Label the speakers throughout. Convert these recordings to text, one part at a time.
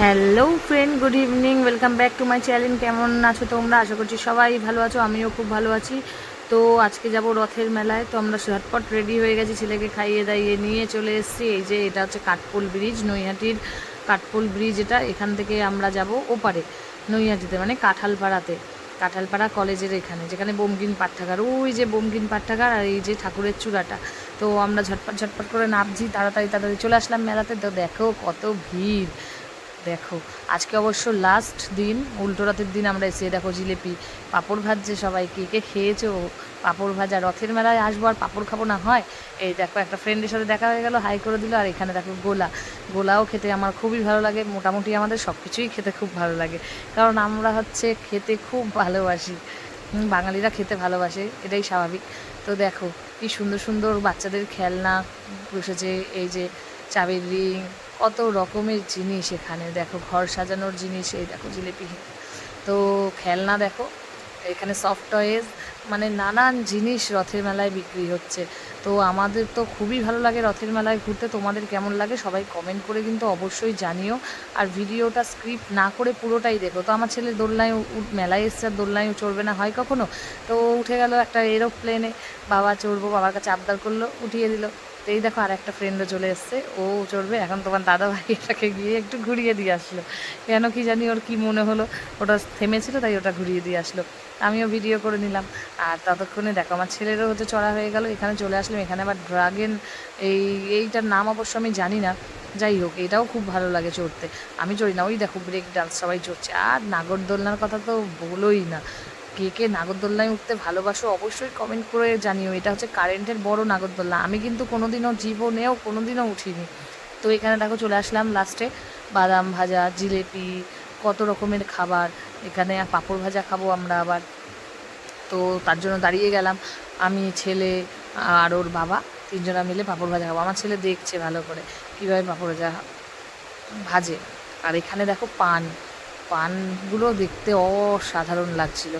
Speaker 1: Hello friend, good evening, welcome back to my channel. কেমন আছো তোমরা? আশা করছি সবাই ভালো আছো, আমিও খুব ভালো আছি। তো আজকে যাব রথের মেলায়। তো আমরা ঝটপট রেডি হয়ে গেছি, ছেলেকে খাইয়ে দাইয়ে নিয়ে চলে এসেছি। এই যে এটা হচ্ছে কাঠপোল ব্রিজ, নৈহাটির কাঠপোল ব্রিজ। এটা এখান থেকে আমরা যাব ওপারে নৈহাটিতে, মানে কাঁঠালপাড়াতে, কাঁঠালপাড়া কলেজের এখানে, যেখানে বঙ্কিম পাঠাগার, ওই যে বঙ্কিম পাঠাগার, আর এই যে ঠাকুরের চূড়াটা। তো আমরা ঝটপট ঝটপট করে নামছি, তাড়াতাড়ি তাড়াতাড়ি চলে আসলাম মেলাতে। তো দেখো কত ভিড়, দেখো আজকে অবশ্য লাস্ট দিন, উল্টো রথের দিন আমরা এসে দেখো জিলেপি পাঁপড় ভাজছে সবাই। কে কে খেয়েছো পাঁপড় ভাজা? রথের মেলায় আসবো আর পাঁপড় খাবো না হয়? এই দেখো একটা ফ্রেন্ডের সাথে দেখা হয়ে গেল, হাই করে দিল। আর এখানে দেখো গোলাও খেতে আমার খুবই ভালো লাগে। মোটামুটি আমাদের সব কিছুই খেতে খুব ভালো লাগে, কারণ আমরা হচ্ছে খেতে খুব ভালোবাসি। বাঙালিরা খেতে ভালোবাসে, এটাই স্বাভাবিক। তো দেখো কি সুন্দর সুন্দর বাচ্চাদের খেলনা বসেছে, এই যে চাবির রিং, কত রকমের জিনিস এখানে। দেখো ঘর সাজানোর জিনিস, এই দেখো জিলিপি, তো খেলনা দেখো এখানে, সফট টয়েজ, মানে নানান জিনিস রথের মেলায় বিক্রি হচ্ছে। তো আমাদের তো খুবই ভালো লাগে রথের মেলায় ঘুরতে। তোমাদের কেমন লাগে সবাই কমেন্ট করে কিন্তু অবশ্যই জানিও। আর ভিডিওটা স্ক্রিপ্ট না করে পুরোটাই দেখো। তো আমার ছেলে দোলনায় মেলায় এসছে, আর দোলনায় চড়বে না হয় কখনো? তো উঠে গেল একটা এরোপ্লেনে, বাবা চড়বো, বাবার কাছে আবদার করলো, উঠিয়ে দিল। তো এই দেখো আর একটা ফ্রেন্ডও চলে এসছে, ও চড়বে। এখন তোমার দাদা ভাই এটাকে গিয়ে একটু ঘুরিয়ে দিয়ে আসলো, কেন কি জানি ওর কি মনে হলো, ওটা থেমেছিল তাই ওটা ঘুরিয়ে দিয়ে আসলো। আমিও ভিডিও করে নিলাম। আর ততক্ষণে দেখো আমার ছেলেরও হচ্ছে চড়া হয়ে গেল, এখানে চলে আসলাম। এখানে আবার ড্রাগন, এইটার নাম অবশ্য আমি জানি না, যাই হোক এটাও খুব ভালো লাগে চড়তে। আমি চড়ি না, ওই দেখো ব্রেক ডান্স সবাই চড়ছে। আর নাগরদোলনার কথা তো বলোই না, কে কে নাগরদোলনায় উঠতে ভালোবাসো অবশ্যই কমেন্ট করে জানিও। এটা হচ্ছে কারেন্টের বড় নাগরদোলনা, আমি কিন্তু কোনোদিনও জীবনেও কোনোদিনও উঠিনি। তো এখানে দেখো চলে আসলাম লাস্টে, বাদাম ভাজা, জিলেপি, কত রকমের খাবার এখানে। আর পাঁপড় ভাজা খাবো আমরা আবার, তো তার জন্য দাঁড়িয়ে গেলাম। আমি, ছেলে আর ওর বাবা, তিনজনা মিলে পাঁপড় ভাজা খাবো। আমার ছেলে দেখছে ভালো করে কীভাবে পাঁপড় ভাজা ভাজে। আর এখানে দেখো পানগুলো দেখতে অসাধারণ লাগছিল।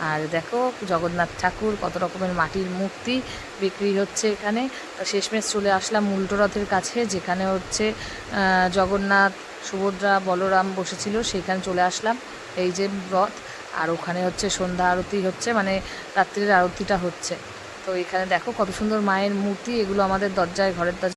Speaker 1: আর দেখো জগন্নাথ ঠাকুর, কত রকমের মাটির মূর্তি বিক্রি হচ্ছে এখানে। তো শেষমেশ চলে আসলাম উল্টো রথের কাছে, যেখানে হচ্ছে জগন্নাথ, সুভদ্রা, বলরাম বসেছিল, সেখানে চলে আসলাম। এই যে রথ, আর ওখানে হচ্ছে সন্ধ্যা আরতি হচ্ছে, মানে রাত্রির আরতিটা হচ্ছে। তো এখানে দেখো কত সুন্দর মায়ের মূর্তি, এগুলো আমাদের দরজায়, ঘরের দরজায়